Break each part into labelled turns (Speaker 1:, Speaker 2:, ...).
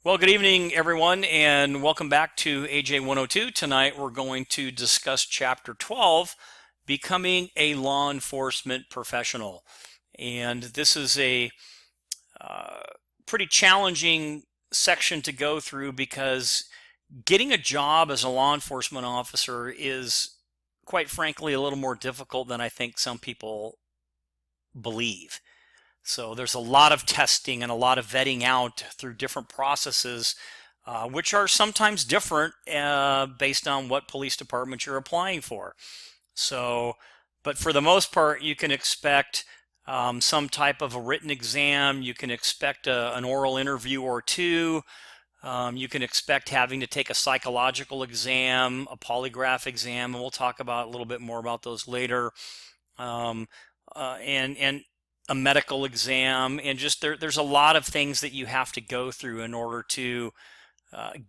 Speaker 1: Well, good evening, everyone, and welcome back to AJ 102. Tonight, we're going to discuss Chapter 12, Becoming a Law Enforcement Professional. And this is a uh, pretty challenging section to go through because getting a job as a law enforcement officer is, quite frankly, a little more difficult than I think some people believe. So there's a lot of testing and a lot of vetting out through different processes, which are sometimes different based on what police department you're applying for. So, but for the most part, you can expect some type of a written exam. You can expect an oral interview or two. You can expect having to take a psychological exam, a polygraph exam, and we'll talk about a little bit more about those later. Um, and a medical exam, and just there's a lot of things that you have to go through in order to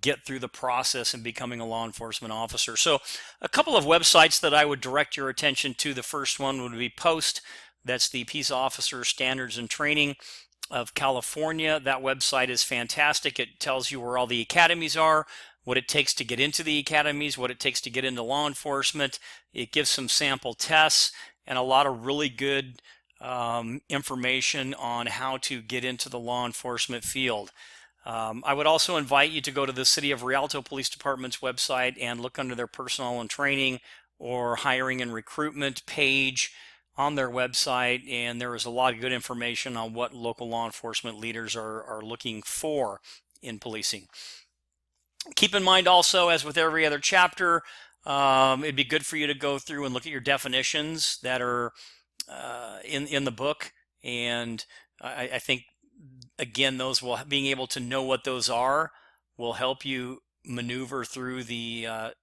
Speaker 1: get through the process and becoming a law enforcement officer. So a couple of websites that I would direct your attention to. The first one would be POST. That's the Peace Officer Standards and Training of California. That website is fantastic. It tells you where all the academies are, what it takes to get into the academies, what it takes to get into law enforcement. It gives some sample tests and a lot of really good information on how to get into the law enforcement field. I would also invite you to go to the City of Rialto Police Department's website and look under their personnel and training or hiring and recruitment page on their website, and there is a lot of good information on what local law enforcement leaders are looking for in policing. Keep in mind also, as with every other chapter, it'd be good for you to go through and look at your definitions that are in the book, and I think again being able to know what those are will help you maneuver through the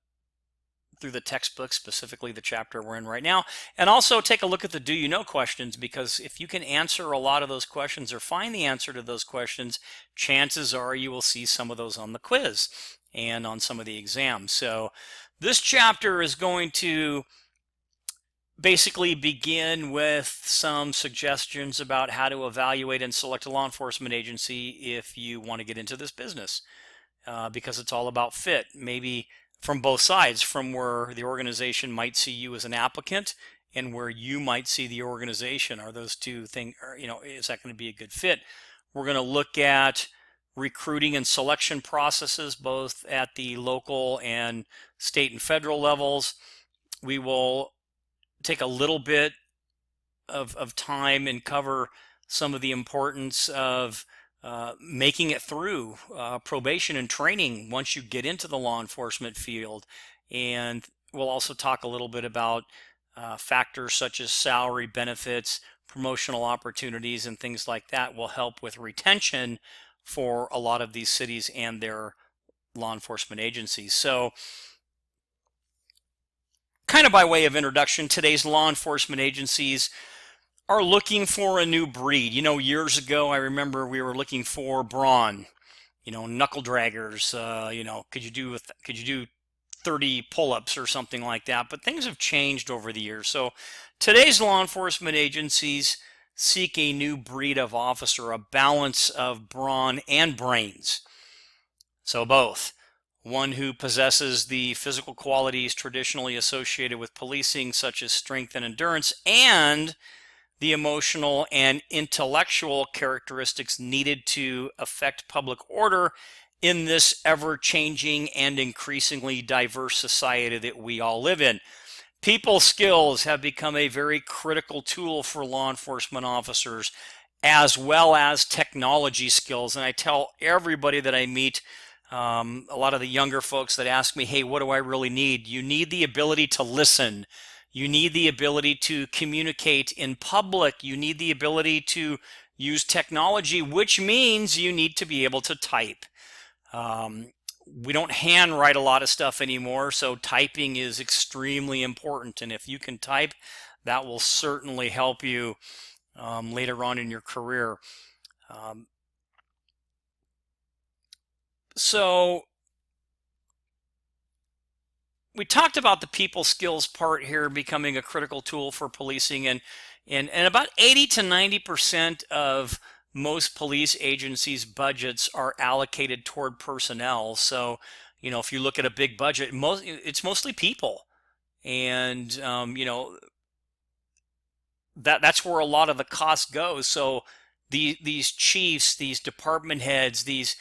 Speaker 1: textbook, specifically the chapter we're in right now. And also take a look at the do you know questions, because if you can answer a lot of those questions or find the answer to those questions, chances are you will see some of those on the quiz and on some of the exams. So this chapter is going to basically begin with some suggestions about how to evaluate and select a law enforcement agency if you want to get into this business, because it's all about fit. Maybe from both sides, from where the organization might see you as an applicant and where you might see the organization. Are those two things, is that going to be a good fit? We're going to look at recruiting and selection processes, both at the local and state and federal levels. We will take a little bit of time and cover some of the importance of making it through probation and training once you get into the law enforcement field. And we'll also talk a little bit about factors such as salary, benefits, promotional opportunities, and things like that will help with retention for a lot of these cities and their law enforcement agencies. So, kind of by way of introduction, today's law enforcement agencies are looking for a new breed. Years ago, I remember we were looking for brawn, knuckle draggers. Could you do 30 pull-ups or something like that? But things have changed over the years. So today's law enforcement agencies seek a new breed of officer, a balance of brawn and brains. So both. One who possesses the physical qualities traditionally associated with policing, such as strength and endurance, and the emotional and intellectual characteristics needed to affect public order in this ever-changing and increasingly diverse society that we all live in. People skills have become a very critical tool for law enforcement officers, as well as technology skills. And I tell everybody that I meet, a lot of the younger folks that ask me, hey, what do I really need? You need the ability to listen. You need the ability to communicate in public. You need the ability to use technology, which means you need to be able to type. We don't handwrite a lot of stuff anymore, so typing is extremely important. And if you can type, that will certainly help you later on in your career. So we talked about the people skills part here becoming a critical tool for policing, and about 80 to 90% of most police agencies' budgets are allocated toward personnel. So, if you look at a big budget, it's mostly people. And, that's where a lot of the cost goes. So these chiefs, these department heads, these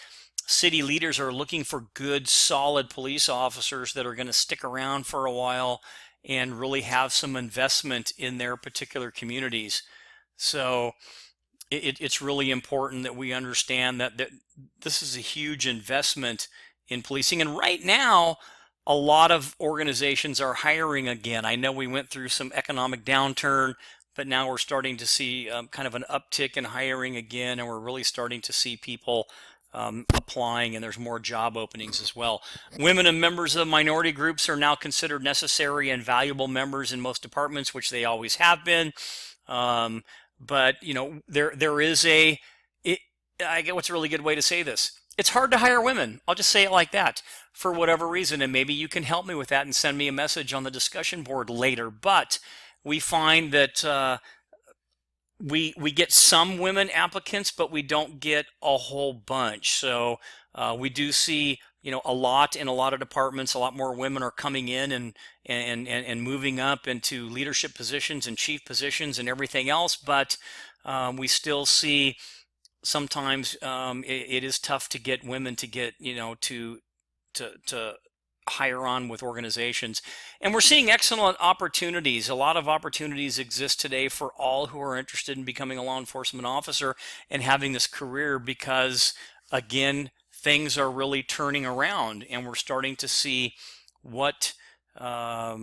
Speaker 1: city leaders are looking for good, solid police officers that are going to stick around for a while and really have some investment in their particular communities. So it's really important that we understand that this is a huge investment in policing. And right now, a lot of organizations are hiring again. I know we went through some economic downturn, but now we're starting to see kind of an uptick in hiring again, and we're really starting to see people applying, and there's more job openings as well. Women and members of minority groups are now considered necessary and valuable members in most departments, which they always have been. But there is I get what's a really good way to say this. It's hard to hire women. I'll just say it like that for whatever reason, and maybe you can help me with that and send me a message on the discussion board later. But we find that we get some women applicants, but we don't get a whole bunch. So we do see a lot in a lot of departments. A lot more women are coming in and moving up into leadership positions and chief positions and everything else. But we still see sometimes it is tough to get women to get to hire on with organizations. And we're seeing excellent opportunities. A lot of opportunities exist today for all who are interested in becoming a law enforcement officer and having this career, because again, things are really turning around and we're starting to see what a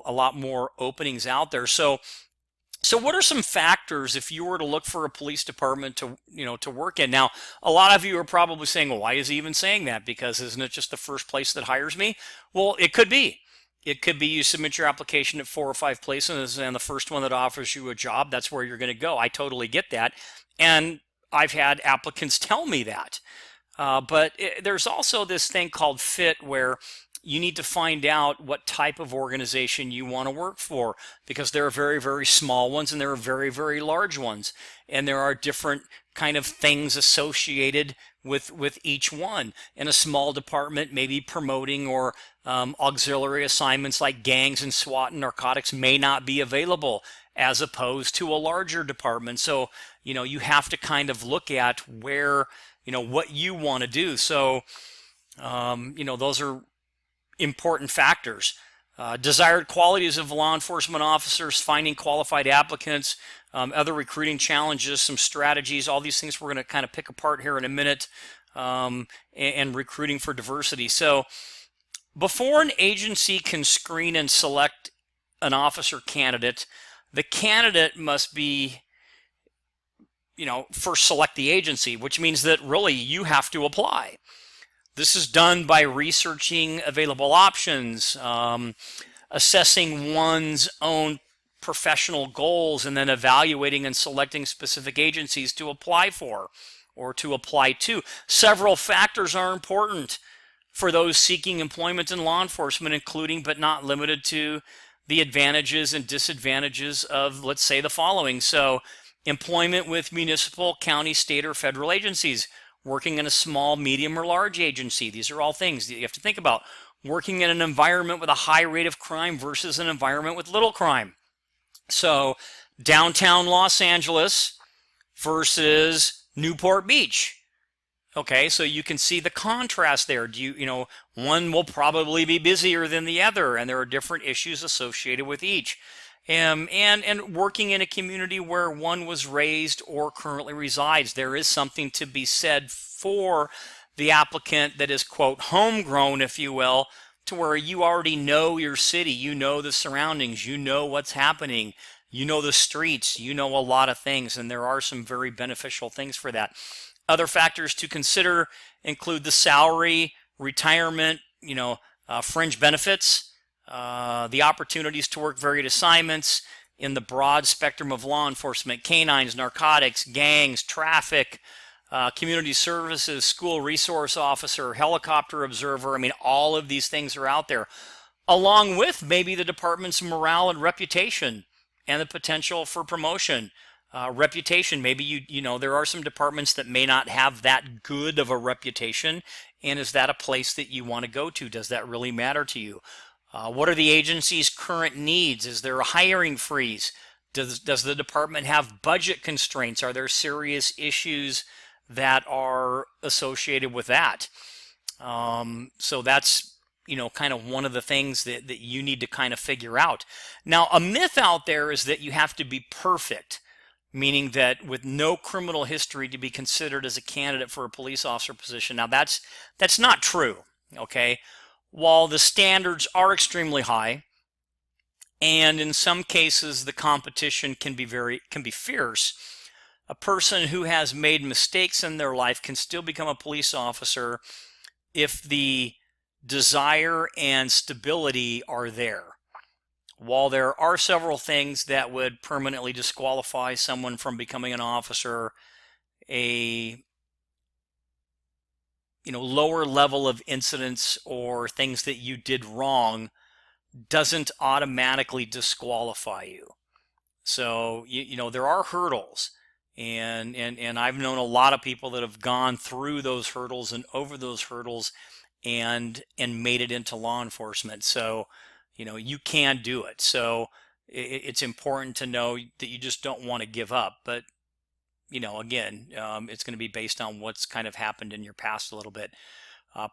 Speaker 1: lot more openings out there. So what are some factors if you were to look for a police department to work in? Now, a lot of you are probably saying, well, why is he even saying that? Because isn't it just the first place that hires me? Well, it could be. It could be you submit your application at 4 or 5 places, and the first one that offers you a job, that's where you're going to go. I totally get that. And I've had applicants tell me that. But there's also this thing called fit, where you need to find out what type of organization you want to work for, because there are very, very small ones and there are very, very large ones. And there are different kind of things associated with each one. In a small department, maybe promoting or auxiliary assignments like gangs and SWAT and narcotics may not be available, as opposed to a larger department. So, you have to kind of look at where, what you want to do. So, those are important factors. Desired qualities of law enforcement officers, finding qualified applicants, other recruiting challenges, some strategies, all these things we're going to kind of pick apart here in a minute, and recruiting for diversity. So before an agency can screen and select an officer candidate, the candidate must be, first select the agency, which means that really you have to apply. This is done by researching available options, assessing one's own professional goals, and then evaluating and selecting specific agencies to apply for or to apply to. Several factors are important for those seeking employment in law enforcement, including but not limited to the advantages and disadvantages of, let's say, the following. So, employment with municipal, county, state, or federal agencies. Working in a small, medium, or large agency. These are all things that you have to think about. Working in an environment with a high rate of crime versus an environment with little crime. So downtown Los Angeles versus Newport Beach. Okay, so you can see the contrast there. One will probably be busier than the other, and there are different issues associated with each. And working in a community where one was raised or currently resides, there is something to be said for the applicant that is, quote, homegrown, if you will, to where you already know your city, you know the surroundings, you know what's happening, you know the streets, you know a lot of things, and there are some very beneficial things for that. Other factors to consider include the salary, retirement, fringe benefits, the opportunities to work varied assignments in the broad spectrum of law enforcement, canines, narcotics, gangs, traffic, community services, school resource officer, helicopter observer. I mean, all of these things are out there, along with maybe the department's morale and reputation and the potential for promotion. Reputation, maybe you know there are some departments that may not have that good of a reputation, and is that a place that you want to go to? Does that really matter to you? What are the agency's current needs? Is there a hiring freeze? Does the department have budget constraints? Are there serious issues that are associated with that? So that's, you know, kind of one of the things that you need to kind of figure out. Now, a myth out there is that you have to be perfect, meaning that with no criminal history to be considered as a candidate for a police officer position. Now, that's not true, okay? While the standards are extremely high, and in some cases the competition can be fierce, a person who has made mistakes in their life can still become a police officer if the desire and stability are there. While there are several things that would permanently disqualify someone from becoming an officer, a lower level of incidents or things that you did wrong doesn't automatically disqualify you. So you know there are hurdles, and I've known a lot of people that have gone through those hurdles and over those hurdles and made it into law enforcement. So you know you can do it. So it's important to know that you just don't want to give up. But you know, again, it's going to be based on what's kind of happened in your past a little bit.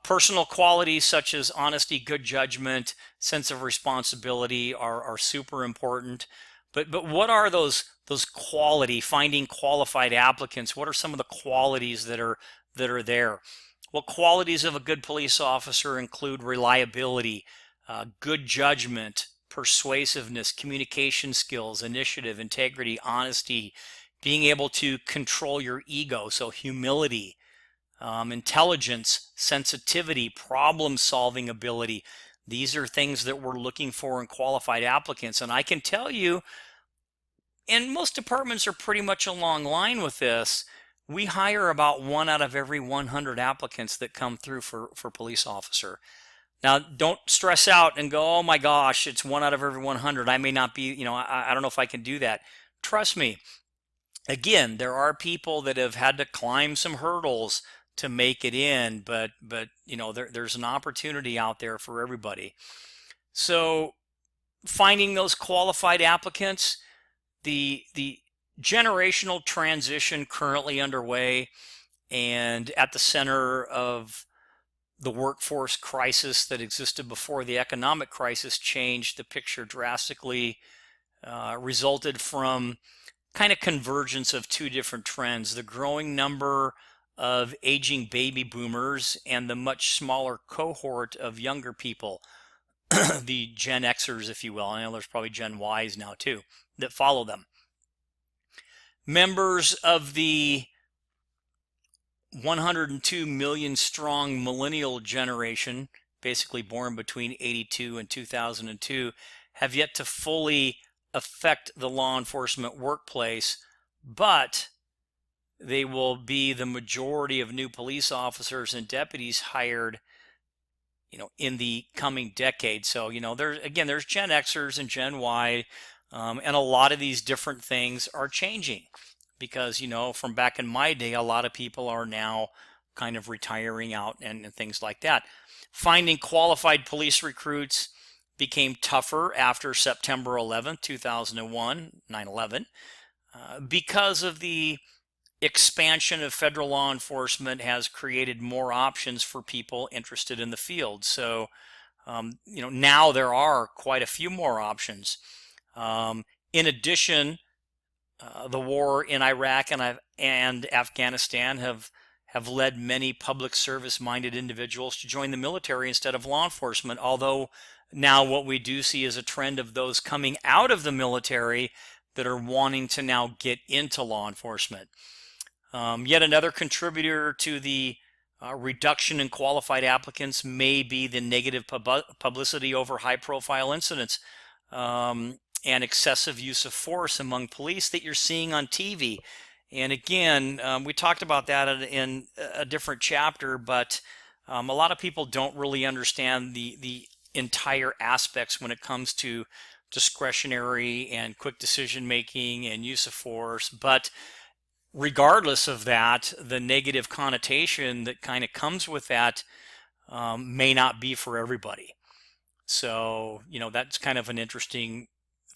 Speaker 1: Personal qualities such as honesty, good judgment, sense of responsibility are super important. But what are those finding qualified applicants? What are some of the qualities that are there? Well, qualities of a good police officer include reliability, good judgment, persuasiveness, communication skills, initiative, integrity, honesty, being able to control your ego, so humility, intelligence, sensitivity, problem-solving ability. These are things that we're looking for in qualified applicants. And I can tell you, and most departments are pretty much along line with this, we hire about 1 out of every 100 applicants that come through for police officer. Now, don't stress out and go, oh my gosh, it's 1 out of every 100. I may not be, you know, I don't know if I can do that. Trust me. Again, there are people that have had to climb some hurdles to make it in, but you know, there's an opportunity out there for everybody. So finding those qualified applicants, the generational transition currently underway and at the center of the workforce crisis that existed before the economic crisis changed the picture drastically, resulted from kind of convergence of two different trends: the growing number of aging baby boomers and the much smaller cohort of younger people, the Gen Xers, if you will. I know there's probably Gen Ys now too that follow them. Members of the 102 million strong millennial generation, basically born between 82 and 2002, have yet to fully affect the law enforcement workplace, but they will be the majority of new police officers and deputies hired, you know, in the coming decade. So, you know, there's Gen Xers and Gen Y, and a lot of these different things are changing because, you know, from back in my day, a lot of people are now kind of retiring out and things like that. Finding qualified police recruits became tougher after September 11th, 2001, 9/11, because of the expansion of federal law enforcement has created more options for people interested in the field. So, you know, now there are quite a few more options. In addition, the war in Iraq and Afghanistan have led many public service-minded individuals to join the military instead of law enforcement, although now what we do see is a trend of those coming out of the military that are wanting to now get into law enforcement. Yet another contributor to the reduction in qualified applicants may be the negative publicity over high-profile incidents and excessive use of force among police that you're seeing on TV. And again, we talked about that in a different chapter, but a lot of people don't really understand the entire aspects when it comes to discretionary and quick decision making and use of force. But regardless of that, the negative connotation that kind of comes with that may not be for everybody. So, that's kind of an interesting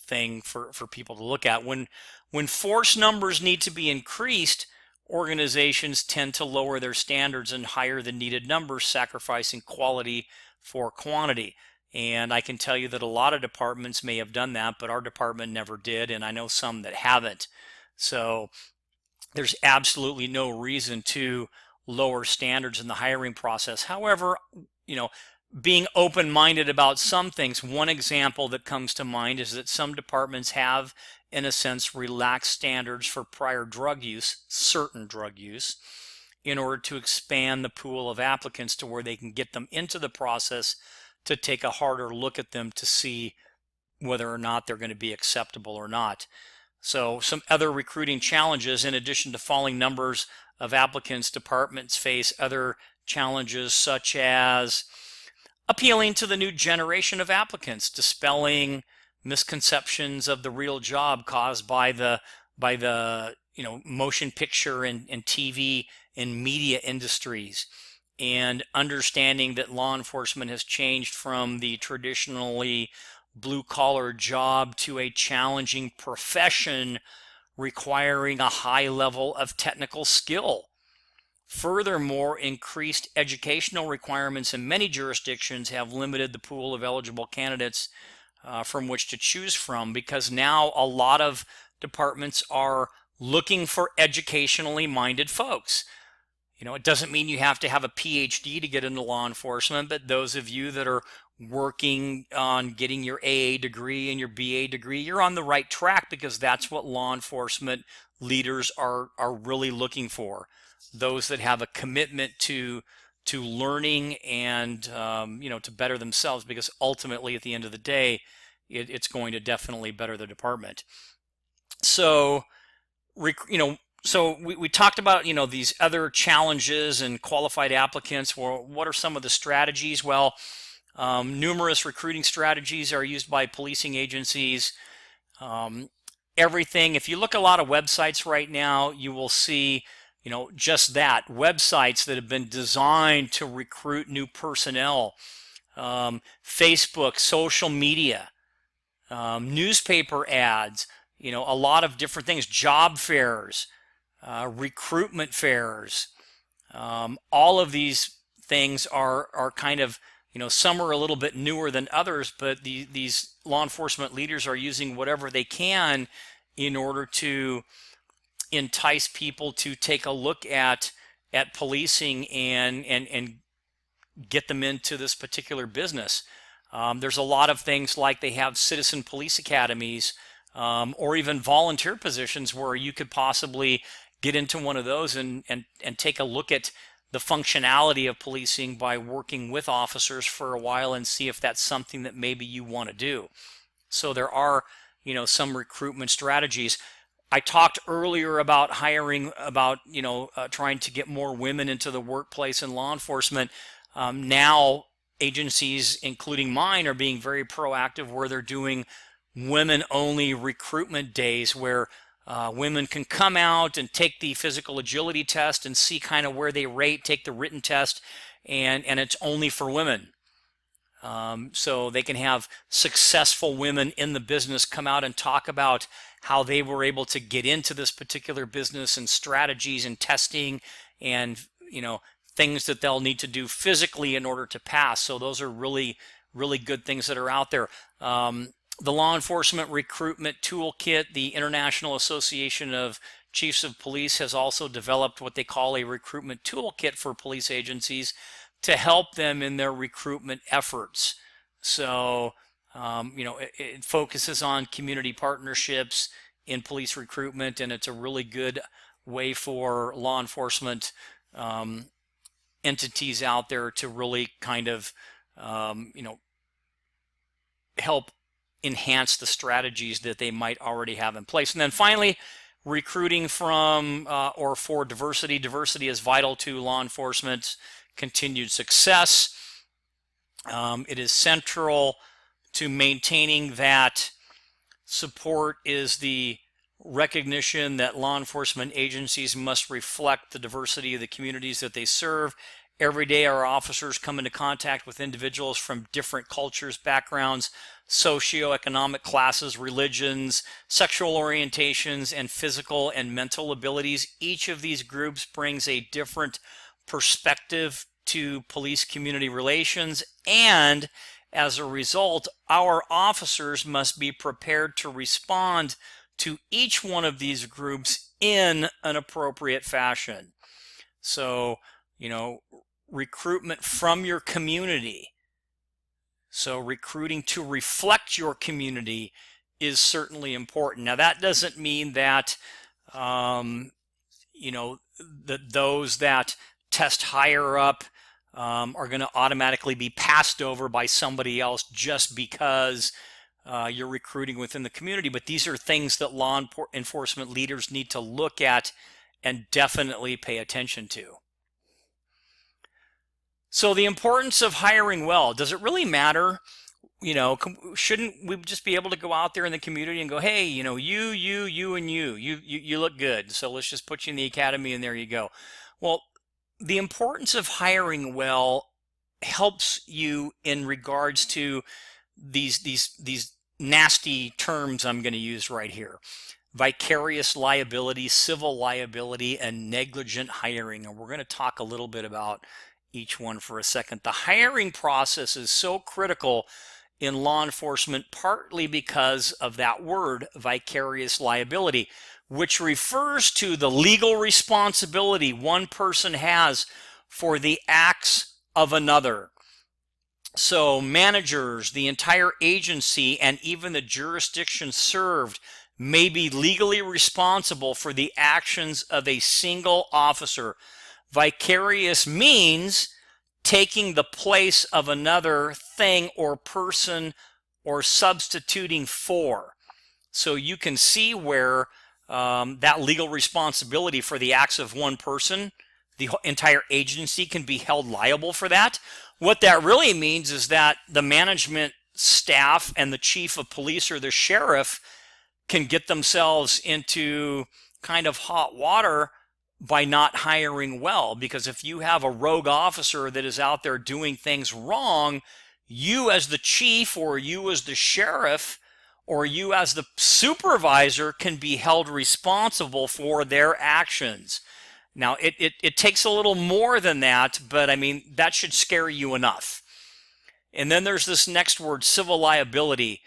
Speaker 1: thing for people to look at. When force numbers need to be increased, organizations tend to lower their standards and hire the needed numbers, sacrificing quality for quantity. And I can tell you that a lot of departments may have done that, but our department never did, and I know some that haven't. So there's absolutely no reason to lower standards in the hiring process. However, being open-minded about some things. One example that comes to mind is that some departments have, in a sense, relaxed standards for prior drug use, certain drug use, in order to expand the pool of applicants to where they can get them into the process to take a harder look at them to see whether or not they're going to be acceptable or not. So some other recruiting challenges, in addition to falling numbers of applicants, departments face other challenges such as appealing to the new generation of applicants, dispelling misconceptions of the real job caused by the motion picture and TV and media industries, and understanding that law enforcement has changed from the traditionally blue-collar job to a challenging profession requiring a high level of technical skill. Furthermore, increased educational requirements in many jurisdictions have limited the pool of eligible candidates from which to choose from, because now a lot of departments are looking for educationally minded folks. It doesn't mean you have to have a PhD to get into law enforcement, but those of you that are working on getting your AA degree and your BA degree, you're on the right track, because that's what law enforcement leaders are really looking for. Those that have a commitment to learning and to better themselves, because ultimately at the end of the day, it's going to definitely better the department. So we talked about these other challenges and qualified applicants. Well, what are some of the strategies? Well, numerous recruiting strategies are used by policing agencies. Everything. If you look at a lot of websites right now, you will see just that, websites that have been designed to recruit new personnel, Facebook, social media, newspaper ads, a lot of different things, job fairs, recruitment fairs. All of these things are kind of, some are a little bit newer than others, but these law enforcement leaders are using whatever they can in order to entice people to take a look at policing and get them into this particular business. There's a lot of things like they have citizen police academies, or even volunteer positions where you could possibly get into one of those and take a look at the functionality of policing by working with officers for a while and see if that's something that maybe you want to do. So there are, some recruitment strategies. I talked earlier about hiring, about trying to get more women into the workplace in law enforcement. Now agencies, including mine, are being very proactive, where they're doing women-only recruitment days, where women can come out and take the physical agility test and see kind of where they rate, take the written test, and it's only for women. So they can have successful women in the business come out and talk about how they were able to get into this particular business and strategies and testing and things that they'll need to do physically in order to pass. So those are really, really good things that are out there. The Law Enforcement Recruitment Toolkit, the International Association of Chiefs of Police, has also developed what they call a recruitment toolkit for police agencies to help them in their recruitment efforts. So it focuses on community partnerships in police recruitment, and it's a really good way for law enforcement entities out there to really kind of help enhance the strategies that they might already have in place. And then finally, recruiting from or for diversity. Diversity is vital to law enforcement's continued success. It is central to maintaining that support is the recognition that law enforcement agencies must reflect the diversity of the communities that they serve. Every day, our officers come into contact with individuals from different cultures, backgrounds, socioeconomic classes, religions, sexual orientations, and physical and mental abilities. Each of these groups brings a different perspective to police community relations, and as a result, our officers must be prepared to respond to each one of these groups in an appropriate fashion. So, recruitment from your community. So recruiting to reflect your community is certainly important. Now, that doesn't mean that, that those that test higher up are going to automatically be passed over by somebody else just because you're recruiting within the community. But these are things that law enforcement leaders need to look at and definitely pay attention to. So the importance of hiring well, does it really matter? Shouldn't we just be able to go out there in the community and go, hey, you, and you look good, so let's just put you in the academy and there you go. Well, the importance of hiring well helps you in regards to these nasty terms I'm going to use right here: vicarious liability, civil liability, and negligent hiring. And we're going to talk a little bit about each one for a second. The hiring process is so critical in law enforcement, partly because of that word, vicarious liability, which refers to the legal responsibility one person has for the acts of another. So managers, the entire agency, and even the jurisdiction served may be legally responsible for the actions of a single officer. Vicarious means taking the place of another thing or person or substituting for. So you can see where that legal responsibility for the acts of one person, the entire agency can be held liable for that. What that really means is that the management staff and the chief of police or the sheriff can get themselves into kind of hot water by not hiring well, because if you have a rogue officer that is out there doing things wrong, you as the chief or you as the sheriff or you as the supervisor can be held responsible for their actions. Now, it takes a little more than that, but I mean, that should scare you enough. And then there's this next word, civil liability.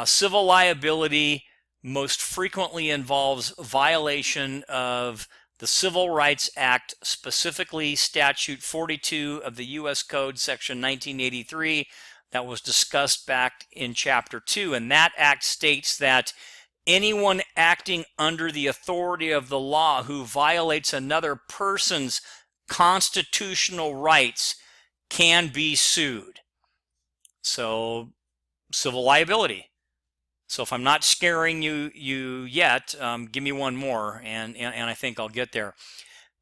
Speaker 1: Civil liability most frequently involves violation of the Civil Rights Act, specifically Statute 42 of the U.S. Code, Section 1983, that was discussed back in Chapter 2. And that act states that anyone acting under the authority of the law who violates another person's constitutional rights can be sued. So, civil liability. So if I'm not scaring you yet, give me one more, and I think I'll get there.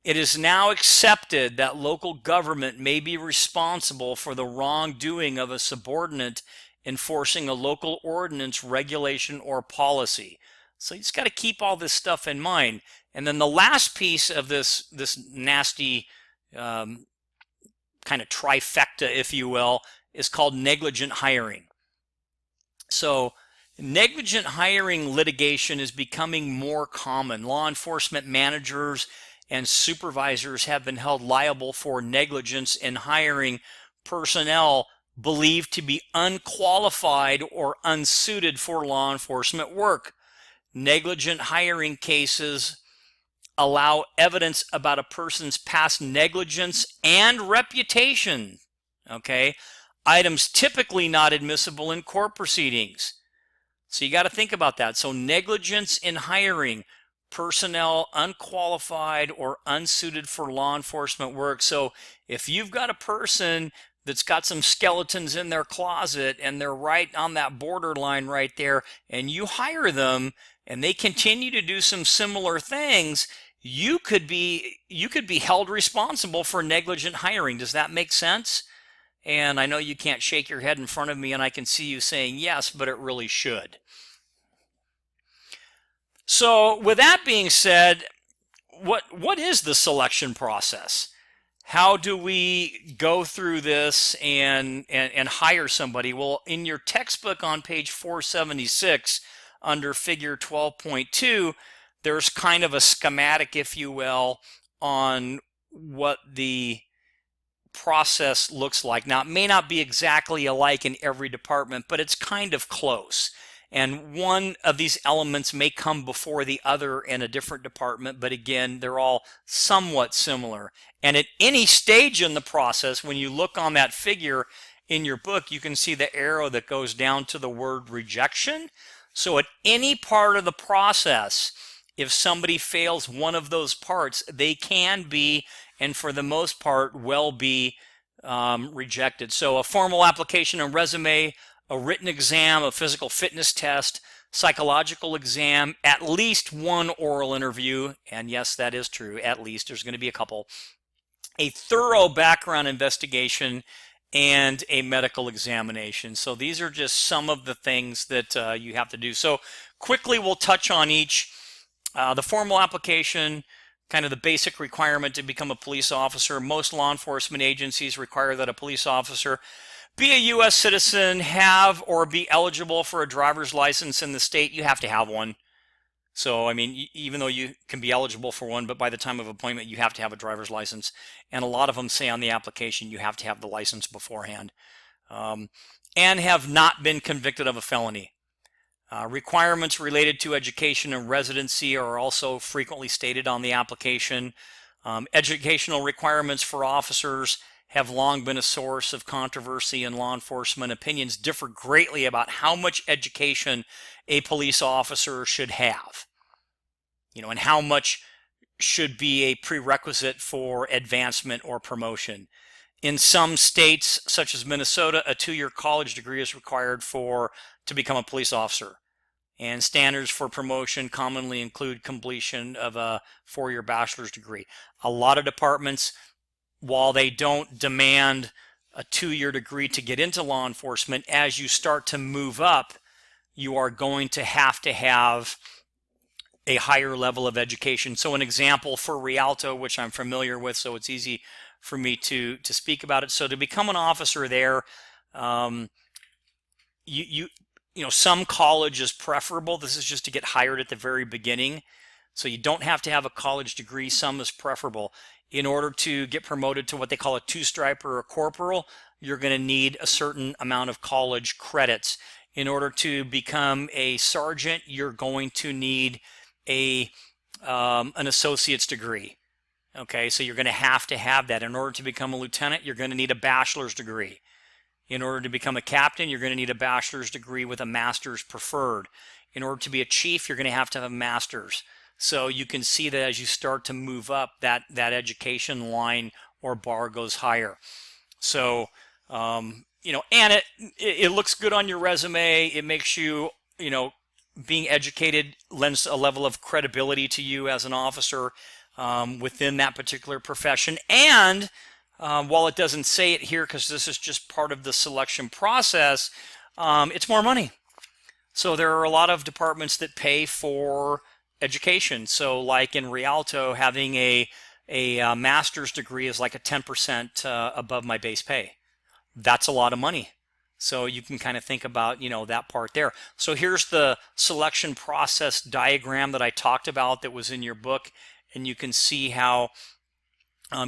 Speaker 1: It is now accepted that local government may be responsible for the wrongdoing of a subordinate enforcing a local ordinance, regulation, or policy. So you just got to keep all this stuff in mind. And then the last piece of this nasty kind of trifecta, if you will, is called negligent hiring. So negligent hiring litigation is becoming more common. Law enforcement managers and supervisors have been held liable for negligence in hiring personnel believed to be unqualified or unsuited for law enforcement work. Negligent hiring cases allow evidence about a person's past negligence and reputation. Okay? Items typically not admissible in court proceedings. So you got to think about that. So negligence in hiring personnel unqualified or unsuited for law enforcement work. So if you've got a person that's got some skeletons in their closet and they're right on that borderline right there, and you hire them and they continue to do some similar things, you could be held responsible for negligent hiring. Does that make sense? And I know you can't shake your head in front of me and I can see you saying yes, but it really should. So with that being said, what is the selection process? How do we go through this and hire somebody? Well, in your textbook on page 476 under figure 12.2, there's kind of a schematic, if you will, on what the process looks like. Now, it may not be exactly alike in every department, but it's kind of close. And one of these elements may come before the other in a different department, but again, they're all somewhat similar. And at any stage in the process, when you look on that figure in your book, you can see the arrow that goes down to the word rejection. So at any part of the process, if somebody fails one of those parts, they can be, and for the most part, will be rejected. So a formal application, a resume, a written exam, a physical fitness test, psychological exam, at least one oral interview, and yes, that is true, at least, there's going to be a couple, a thorough background investigation, and a medical examination. So these are just some of the things that you have to do. So quickly we'll touch on each. The formal application, kind of the basic requirement to become a police officer. Most law enforcement agencies require that a police officer be a U.S. citizen, have or be eligible for a driver's license in the state. You have to have one. So, I mean, even though you can be eligible for one, but by the time of appointment, you have to have a driver's license. And a lot of them say on the application, you have to have the license beforehand. And have not been convicted of a felony. Requirements related to education and residency are also frequently stated on the application. Educational requirements for officers have long been a source of controversy in law enforcement. Opinions differ greatly about how much education a police officer should have, and how much should be a prerequisite for advancement or promotion. In some states, such as Minnesota, a 2-year college degree is required to become a police officer. And standards for promotion commonly include completion of a 4-year bachelor's degree. A lot of departments, while they don't demand a 2-year degree to get into law enforcement, as you start to move up, you are going to have a higher level of education. So an example for Rialto, which I'm familiar with, so it's easy for me to speak about it. So to become an officer there, some college is preferable. This is just to get hired at the very beginning. So you don't have to have a college degree. Some is preferable. In order to get promoted to what they call a 2-striper or a corporal, you're going to need a certain amount of college credits. In order to become a sergeant, you're going to need an associate's degree. Okay, so you're going to have that. In order to become a lieutenant, you're going to need a bachelor's degree. In order to become a captain, you're going to need a bachelor's degree with a master's preferred. In order to be a chief, you're going to have a master's. So you can see that as you start to move up, that education line or bar goes higher. So, and it looks good on your resume. It makes you, being educated lends a level of credibility to you as an officer within that particular profession. And while it doesn't say it here, because this is just part of the selection process, it's more money. So there are a lot of departments that pay for education. So like in Rialto, having a master's degree is like a 10% above my base pay. That's a lot of money. So you can kind of think about, that part there. So here's the selection process diagram that I talked about that was in your book. And you can see how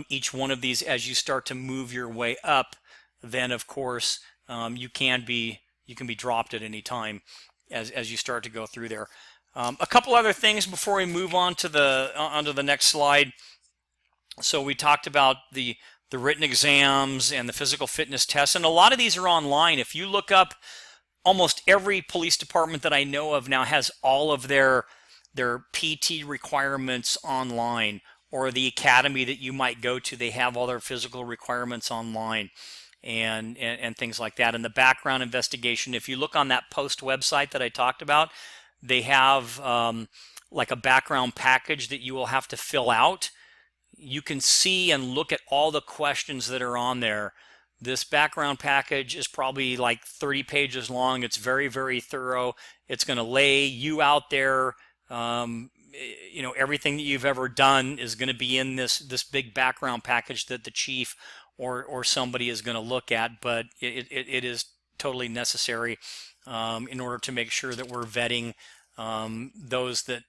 Speaker 1: each one of these, as you start to move your way up, then of course you can be dropped at any time as you start to go through there. A couple other things before we move on to onto the next slide. So we talked about the written exams and the physical fitness tests, and a lot of these are online. If you look up, almost every police department that I know of now has all of their PT requirements online, or the academy that you might go to, they have all their physical requirements online and things like that. And the background investigation, if you look on that Post website that I talked about, they have like a background package that you will have to fill out. You can see and look at all the questions that are on there. This background package is probably like 30 pages long. It's very, very thorough. It's going to lay you out there Everything that you've ever done is going to be in this big background package that the chief or somebody is going to look at, but it is totally necessary in order to make sure that we're vetting those that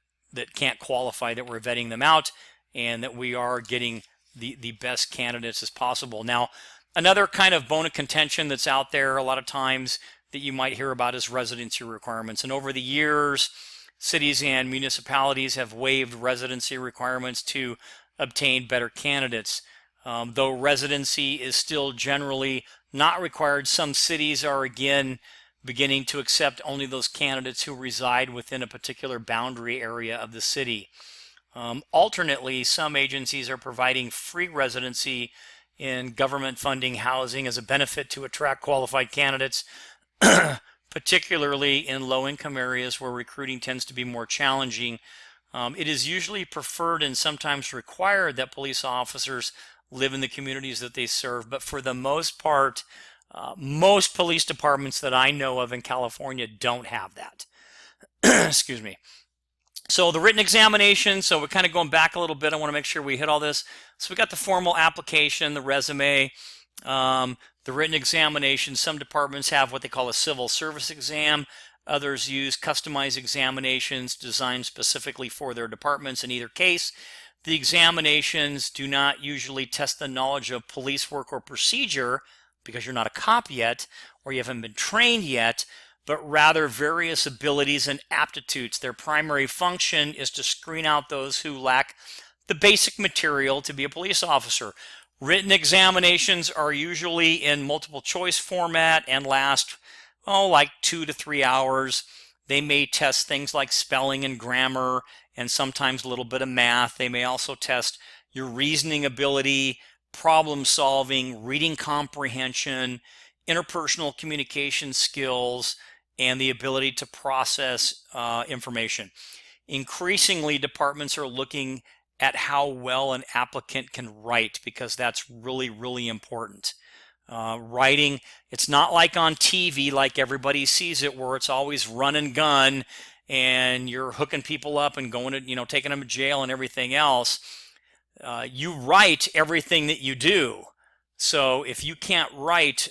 Speaker 1: can't qualify, that we're vetting them out, and that we are getting the best candidates as possible. Now, another kind of bone of contention that's out there a lot of times that you might hear about is residency requirements. And over the years, cities and municipalities have waived residency requirements to obtain better candidates. Though residency is still generally not required, some cities are again beginning to accept only those candidates who reside within a particular boundary area of the city. Alternately, some agencies are providing free residency in government funding housing as a benefit to attract qualified candidates, particularly in low-income areas where recruiting tends to be more challenging. It is usually preferred and sometimes required that police officers live in the communities that they serve, but for the most part, most police departments that I know of in California don't have that. Excuse me. So the written examination, so we're kind of going back a little bit. I want to make sure we hit all this. So we got the formal application, the resume, the written examination. Some departments have what they call a civil service exam. Others use customized examinations designed specifically for their departments. In either case, the examinations do not usually test the knowledge of police work or procedure because you're not a cop yet or you haven't been trained yet, but rather various abilities and aptitudes. Their primary function is to screen out those who lack the basic material to be a police officer. Written examinations are usually in multiple choice format and last, like 2 to 3 hours. They may test things like spelling and grammar and sometimes a little bit of math. They may also test your reasoning ability, problem solving, reading comprehension, interpersonal communication skills, and the ability to process information. Increasingly, departments are looking at how well an applicant can write because that's really, really important. Writing, it's not like on TV like everybody sees it where it's always run and gun and you're hooking people up and going to, taking them to jail and everything else. You write everything that you do. So if you can't write,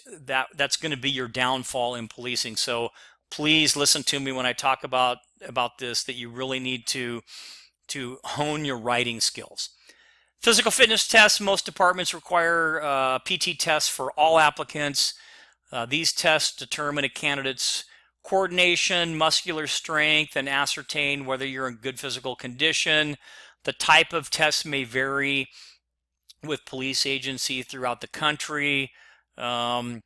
Speaker 1: that's going to be your downfall in policing. So please listen to me when I talk about this, that you really need to hone your writing skills. Physical fitness tests. Most departments require PT tests for all applicants. These tests determine a candidate's coordination, muscular strength, and ascertain whether you're in good physical condition. The type of test may vary with police agency throughout the country. Some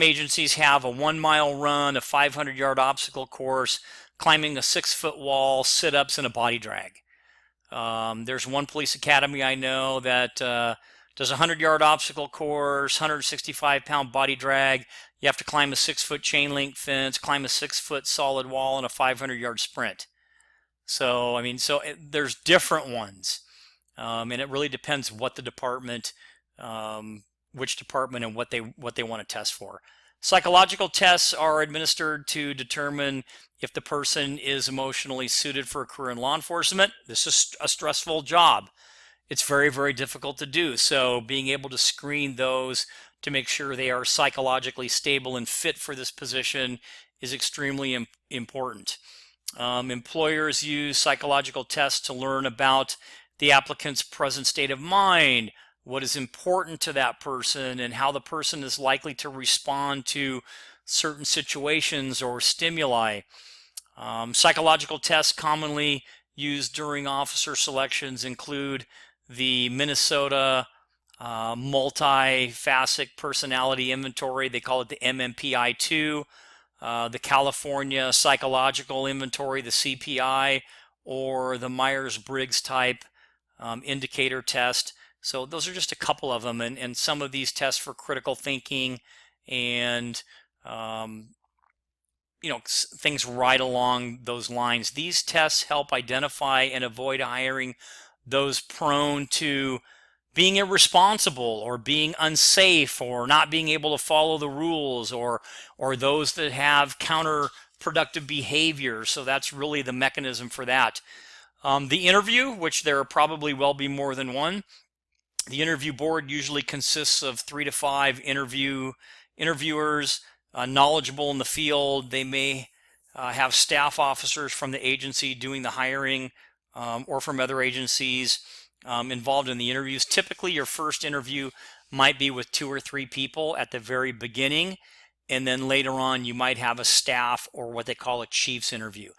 Speaker 1: agencies have a 1-mile run, a 500-yard obstacle course, climbing a 6-foot wall, sit-ups, and a body drag. There's one police academy I know that does a 100-yard obstacle course, 165-pound body drag. You have to climb a 6-foot chain link fence, climb a 6-foot solid wall, and a 500-yard sprint. So there's different ones, and it really depends what the department, which department, and what they want to test for. Psychological tests are administered to determine if the person is emotionally suited for a career in law enforcement. This is a stressful job. It's very, very difficult to do. So being able to screen those to make sure they are psychologically stable and fit for this position is extremely important. Employers use psychological tests to learn about the applicant's present state of mind, what is important to that person, and how the person is likely to respond to certain situations or stimuli. Psychological tests commonly used during officer selections include the Minnesota Multi-Facet Personality Inventory. They call it the MMPI-2. The California Psychological Inventory, the CPI, or the Myers-Briggs type indicator test. So those are just a couple of them, and some of these tests for critical thinking and things right along those lines. These tests help identify and avoid hiring those prone to being irresponsible or being unsafe or not being able to follow the rules, or those that have counterproductive productive behavior. So that's really the mechanism for that. The interview, which there probably will be more than one. The interview board usually consists of 3 to 5 interviewers, knowledgeable in the field. They may have staff officers from the agency doing the hiring, or from other agencies involved in the interviews. Typically, your first interview might be with 2 or 3 people at the very beginning, and then later on you might have a staff or what they call a chief's interview.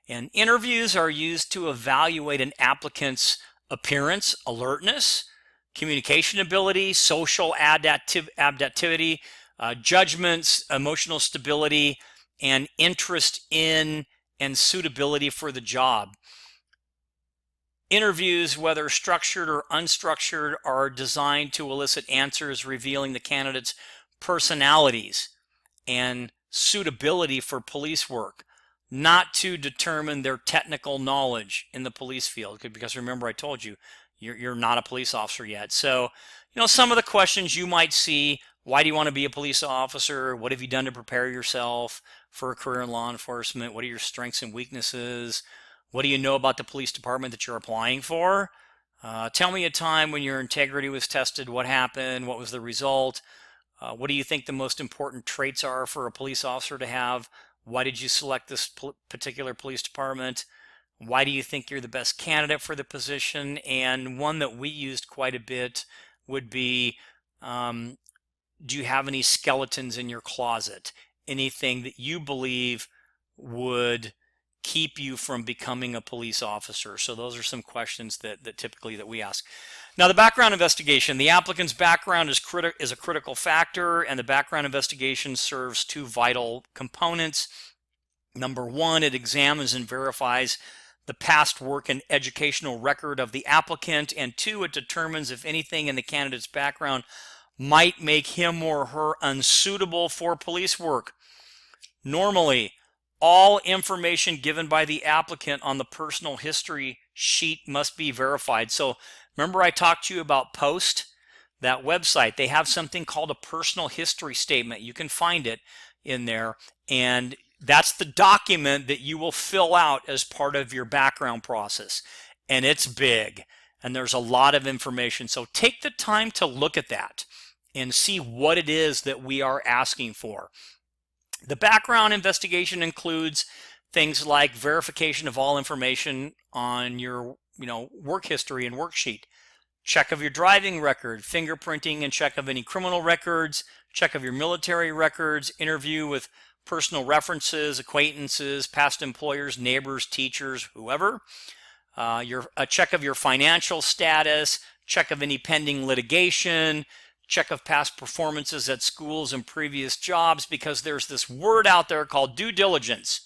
Speaker 1: And interviews are used to evaluate an applicant's appearance, alertness, communication ability, social adaptivity, judgments, emotional stability, and interest in and suitability for the job. Interviews, whether structured or unstructured, are designed to elicit answers revealing the candidate's personalities and suitability for police work, not to determine their technical knowledge in the police field. Because remember, I told you, you're not a police officer yet. So, some of the questions you might see: why do you want to be a police officer? What have you done to prepare yourself for a career in law enforcement? What are your strengths and weaknesses? What do you know about the police department that you're applying for? Tell me a time when your integrity was tested. What happened? What was the result? What do you think the most important traits are for a police officer to have? Why did you select this particular police department? Why do you think you're the best candidate for the position? And one that we used quite a bit would be, do you have any skeletons in your closet? Anything that you believe would keep you from becoming a police officer? So those are some questions that typically that we ask. Now, the background investigation. The applicant's background is a critical factor, and the background investigation serves 2 vital components. Number 1, it examines and verifies the past work and educational record of the applicant, and 2, it determines if anything in the candidate's background might make him or her unsuitable for police work. Normally, all information given by the applicant on the personal history sheet must be verified. So remember I talked to you about Post, that website. They have something called a personal history statement. You can find it in there, and that's the document that you will fill out as part of your background process. And it's big, and there's a lot of information. So take the time to look at that and see what it is that we are asking for. The background investigation includes things like verification of all information on your work history and worksheet, check of your driving record, fingerprinting and check of any criminal records, check of your military records, interview with personal references, acquaintances, past employers, neighbors, teachers, whoever, a check of your financial status, check of any pending litigation, check of past performances at schools and previous jobs, because there's this word out there called due diligence.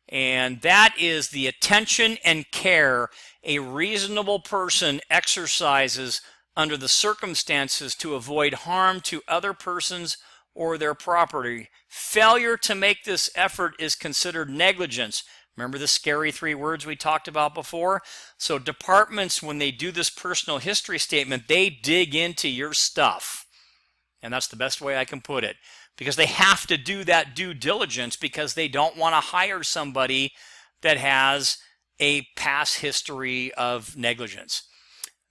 Speaker 1: And that is the attention and care a reasonable person exercises under the circumstances to avoid harm to other persons or their property. Failure to make this effort is considered negligence. Remember the scary 3 words we talked about before? So departments, when they do this personal history statement, they dig into your stuff. And that's the best way I can put it. Because they have to do that due diligence, because they don't want to hire somebody that has a past history of negligence.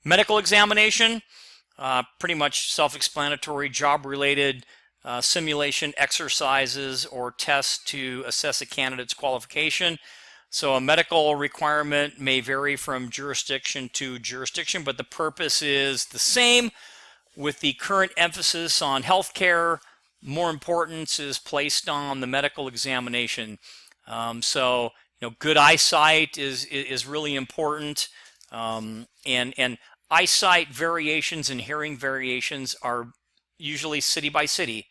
Speaker 1: Medical examination, pretty much self-explanatory, job-related simulation exercises or tests to assess a candidate's qualification. So a medical requirement may vary from jurisdiction to jurisdiction, but the purpose is the same, with the current emphasis on healthcare. More importance is placed on the medical examination. So good eyesight is really important, and eyesight variations and hearing variations are usually city by city.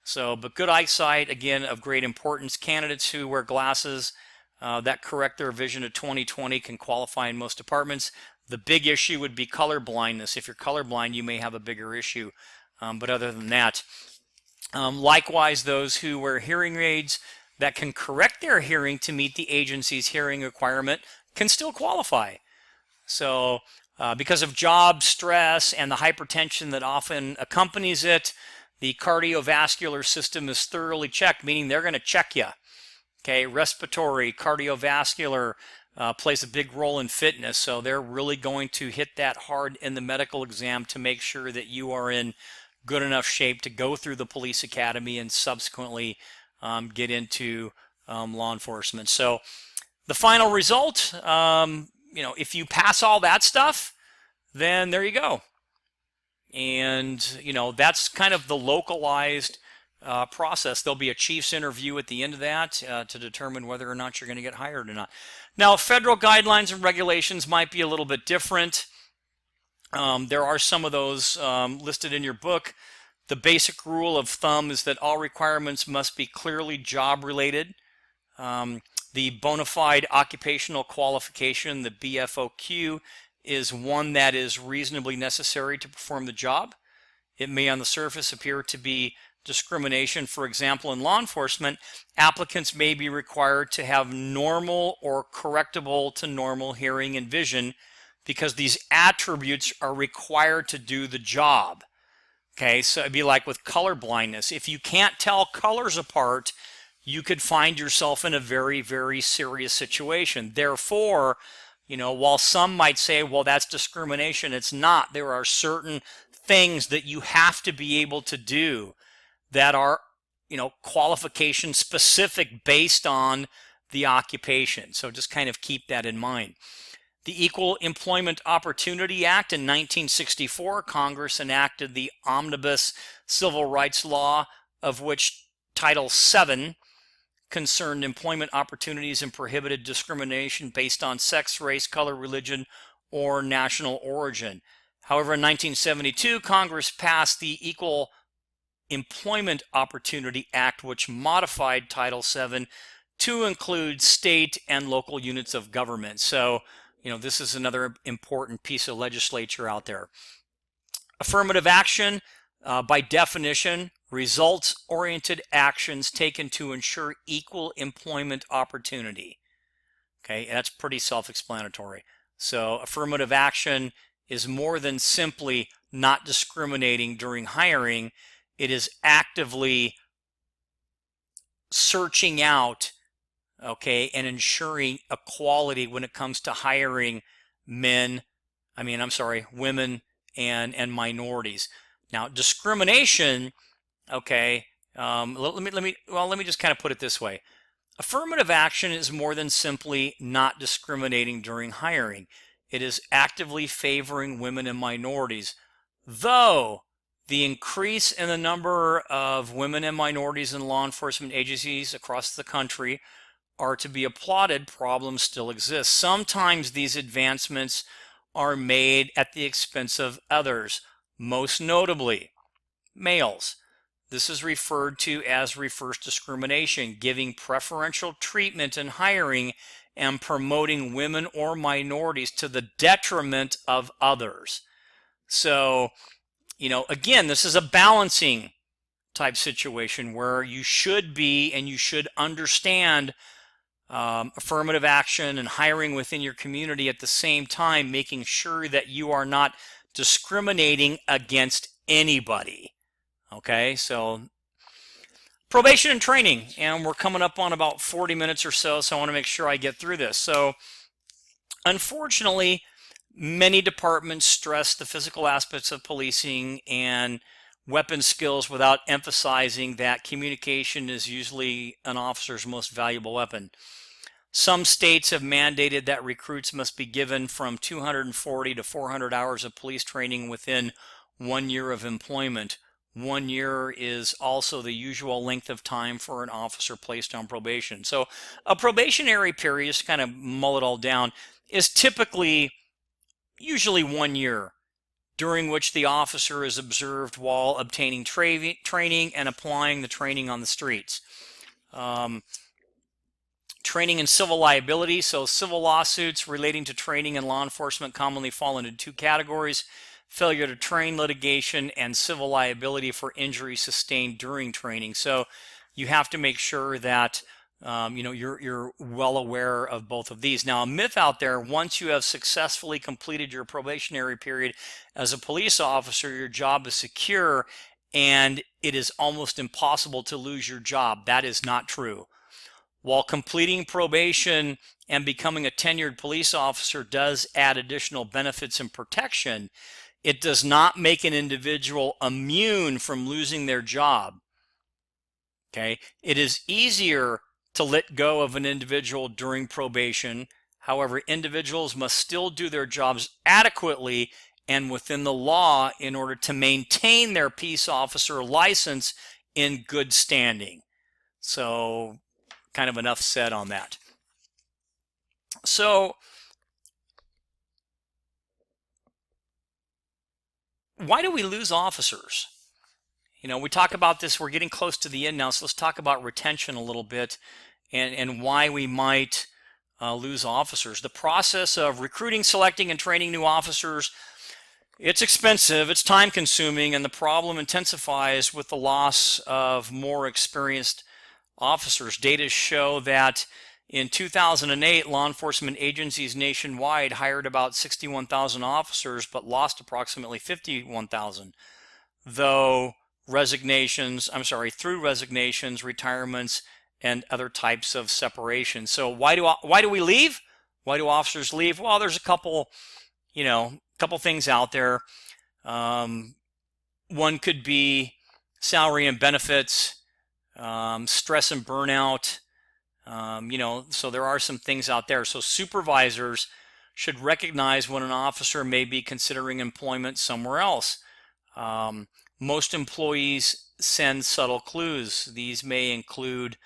Speaker 1: So, but good eyesight, again, of great importance. Candidates who wear glasses that correct their vision to 20/20 can qualify in most departments. The big issue would be color blindness. If you're colorblind, you may have a bigger issue. But other than that, likewise, those who wear hearing aids that can correct their hearing to meet the agency's hearing requirement can still qualify. So because of job stress and the hypertension that often accompanies it, the cardiovascular system is thoroughly checked, meaning they're going to check you. Okay, respiratory, cardiovascular plays a big role in fitness. So they're really going to hit that hard in the medical exam to make sure that you are in good enough shape to go through the police academy and subsequently get into law enforcement. So the final result, if you pass all that stuff, then there you go. And, that's kind of the localized process. There'll be a chief's interview at the end of that to determine whether or not you're going to get hired or not. Now, federal guidelines and regulations might be a little bit different. There are some of those listed in your book. The basic rule of thumb is that all requirements must be clearly job related. The bona fide occupational qualification, the BFOQ, is one that is reasonably necessary to perform the job. It may on the surface appear to be discrimination. For example, in law enforcement, applicants may be required to have normal or correctable to normal hearing and vision because these attributes are required to do the job. Okay, so it'd be like with color blindness. If you can't tell colors apart, you could find yourself in a very, very serious situation. Therefore, while some might say, well, that's discrimination, it's not. There are certain things that you have to be able to do that are, qualification specific based on the occupation. So just kind of keep that in mind. The Equal Employment Opportunity Act in 1964, Congress enacted the Omnibus Civil Rights Law, of which Title VII concerned employment opportunities and prohibited discrimination based on sex, race, color, religion, or national origin. However, in 1972, Congress passed the Equal Employment Opportunity Act, which modified Title VII to include state and local units of government. So, this is another important piece of legislature out there. Affirmative action, by definition, results-oriented actions taken to ensure equal employment opportunity. Okay, that's pretty self-explanatory. So affirmative action is more than simply not discriminating during hiring. It is actively searching out, and ensuring equality when it comes to hiring women and minorities. Now, discrimination, let me just kind of put it this way. Affirmative action is more than simply not discriminating during hiring. It is actively favoring women and minorities. Though the increase in the number of women and minorities in law enforcement agencies across the country are to be applauded, problems still exist. Sometimes these advancements are made at the expense of others, most notably males. This is referred to as reverse discrimination, giving preferential treatment in hiring and promoting women or minorities to the detriment of others. So, again, this is a balancing type situation where you should be and you should understand affirmative action and hiring within your community at the same time, making sure that you are not discriminating against anybody. Okay, so probation and training, and we're coming up on about 40 minutes or so, I want to make sure I get through this. So unfortunately, many departments stress the physical aspects of policing and weapon skills without emphasizing that communication is usually an officer's most valuable weapon. Some states have mandated that recruits must be given from 240 to 400 hours of police training within 1 year of employment. 1 year is also the usual length of time for an officer placed on probation. So a probationary period, just kind of mull it all down, is usually 1 year, during which the officer is observed while obtaining training and applying the training on the streets. Training in civil liability. So civil lawsuits relating to training in law enforcement commonly fall into two categories: failure to train litigation and civil liability for injuries sustained during training. So you have to make sure that you're well aware of both of these. Now, a myth out there: once you have successfully completed your probationary period as a police officer, your job is secure and it is almost impossible to lose your job. That is not true. while completing probation and becoming a tenured police officer does add additional benefits and protection, it does not make an individual immune from losing their job. Okay, it is easier to let go of an individual during probation. However, individuals must still do their jobs adequately and within the law in order to maintain their peace officer license in good standing. So, kind of enough said on that. So, why do we lose officers? You know, we talk about this, we're getting close to the end now, so let's talk about retention a little bit and why we might lose officers. The process of recruiting, selecting, and training new officers, it's expensive, it's time consuming, and the problem intensifies with the loss of more experienced officers. Data show that in 2008, law enforcement agencies nationwide hired about 61,000 officers, but lost approximately 51,000, though through resignations, retirements, and other types of separation. So why do we leave? Why do officers leave? Well, there's a couple things out there. One could be salary and benefits, stress and burnout. So there are some things out there. So supervisors should recognize when an officer may be considering employment somewhere else. Most employees send subtle clues. These may include,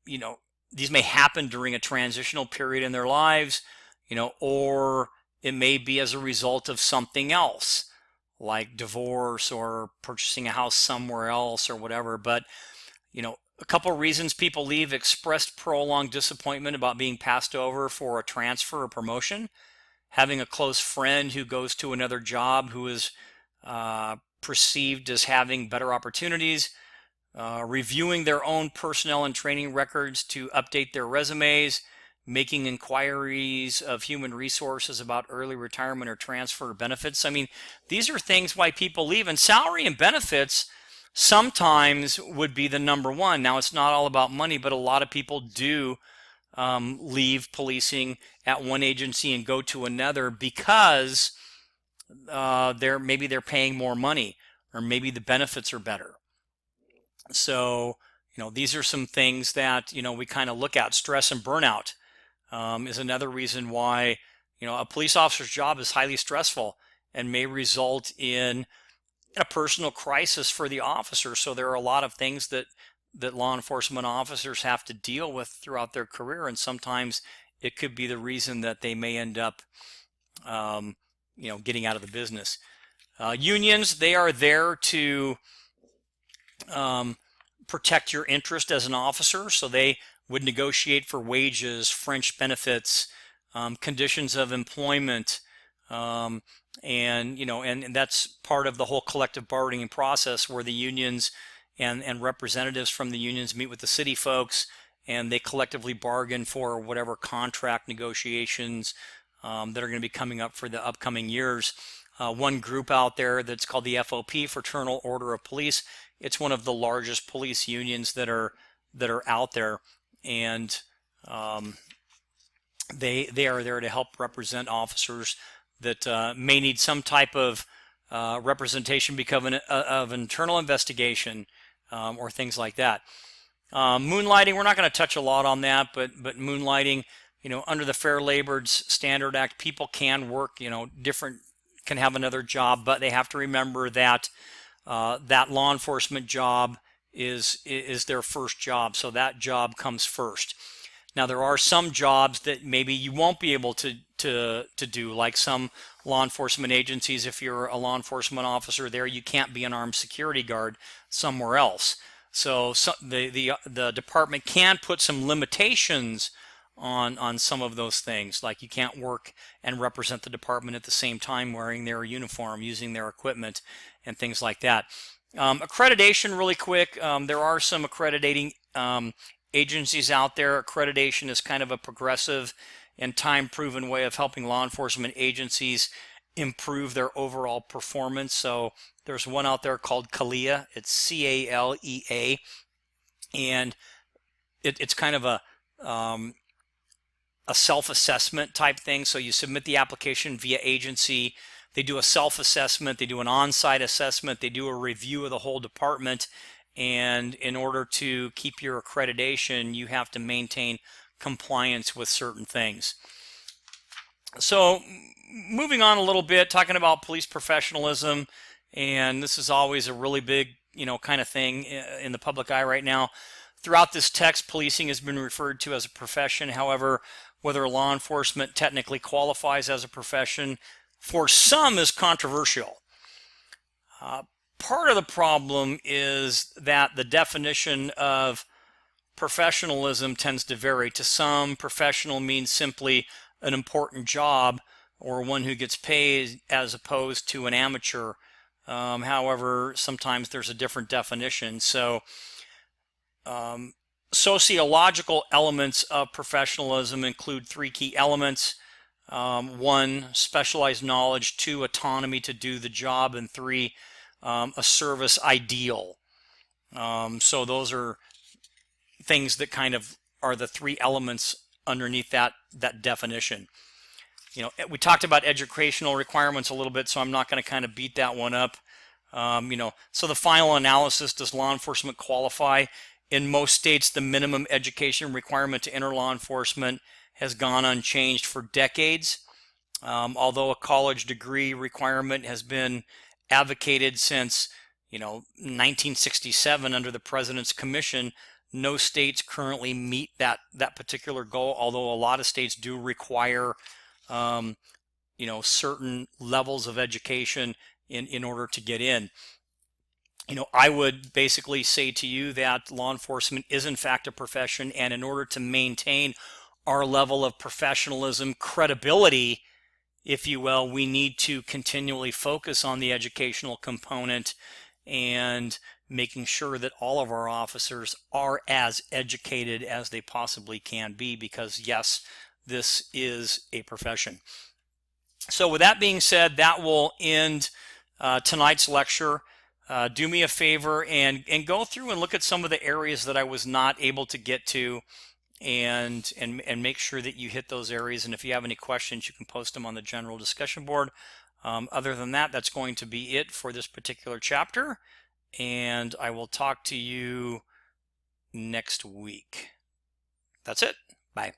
Speaker 1: these may happen during a transitional period in their lives, or it may be as a result of something else, like divorce or purchasing a house somewhere else or whatever. But, a couple of reasons people leave: expressed prolonged disappointment about being passed over for a transfer or promotion, having a close friend who goes to another job who is perceived as having better opportunities, reviewing their own personnel and training records to update their resumes, making inquiries of human resources about early retirement or transfer benefits. I mean, these are things why people leave, and salary and benefits sometimes would be the number one. Now, it's not all about money, but a lot of people do leave policing at one agency and go to another because maybe they're paying more money, or maybe the benefits are better. So, these are some things that, we kind of look at. Stress and burnout is another reason why, a police officer's job is highly stressful and may result in a personal crisis for the officer. So there are a lot of things that law enforcement officers have to deal with throughout their career, and sometimes it could be the reason that they may end up getting out of the business. Unions, they are there to protect your interest as an officer, so they would negotiate for wages, fringe benefits, conditions of employment, and that's part of the whole collective bargaining process, where the unions and representatives from the unions meet with the city folks, and they collectively bargain for whatever contract negotiations that are going to be coming up for the upcoming years. One group out there that's called the FOP, Fraternal Order of Police. It's one of the largest police unions that are out there, and they are there to help represent officers that may need some type of representation because of internal investigation or things like that. Moonlighting, we're not going to touch a lot on that, but moonlighting, under the Fair Labor Standard Act, people can work, can have another job, but they have to remember that that law enforcement job is their first job, so that job comes first. Now, there are some jobs that maybe you won't be able to do, like some law enforcement agencies. If you're a law enforcement officer there, you can't be an armed security guard somewhere else. So the department can put some limitations on some of those things, like you can't work and represent the department at the same time wearing their uniform, using their equipment, and things like that. Accreditation, really quick, there are some accrediting agencies out there. Accreditation is kind of a progressive and time-proven way of helping law enforcement agencies improve their overall performance. So there's one out there called CALEA. It's CALEA, and it's kind of a self-assessment type thing. So you submit the application via agency. They do a self-assessment. They do an on-site assessment. They do a review of the whole department. And in order to keep your accreditation, you have to maintain compliance with certain things. So moving on a little bit, talking about police professionalism, and this is always a really big, kind of thing in the public eye right now. Throughout this text, policing has been referred to as a profession. However, whether law enforcement technically qualifies as a profession for some is controversial. Part of the problem is that the definition of professionalism tends to vary. To some, professional means simply an important job or one who gets paid, as opposed to an amateur. However, sometimes there's a different definition. So sociological elements of professionalism include three key elements. 1, specialized knowledge; 2, autonomy to do the job; and 3, a service ideal. So those are things that kind of are the three elements underneath that definition. We talked about educational requirements a little bit, so I'm not going to kind of beat that one up. So the final analysis: does law enforcement qualify? In most states, the minimum education requirement to enter law enforcement has gone unchanged for decades. Although a college degree requirement has been advocated since 1967 under the President's Commission, no states currently meet that particular goal, although a lot of states do require certain levels of education in order to get in. I would basically say to you that law enforcement is in fact a profession, and in order to maintain our level of professionalism, credibility, if you will, we need to continually focus on the educational component and making sure that all of our officers are as educated as they possibly can be, because yes, this is a profession. So with that being said, that will end tonight's lecture. Do me a favor and go through and look at some of the areas that I was not able to get to, and make sure that you hit those areas. And if you have any questions, you can post them on the general discussion board. Other than that, that's going to be it for this particular chapter, and I will talk to you next week. That's it. Bye.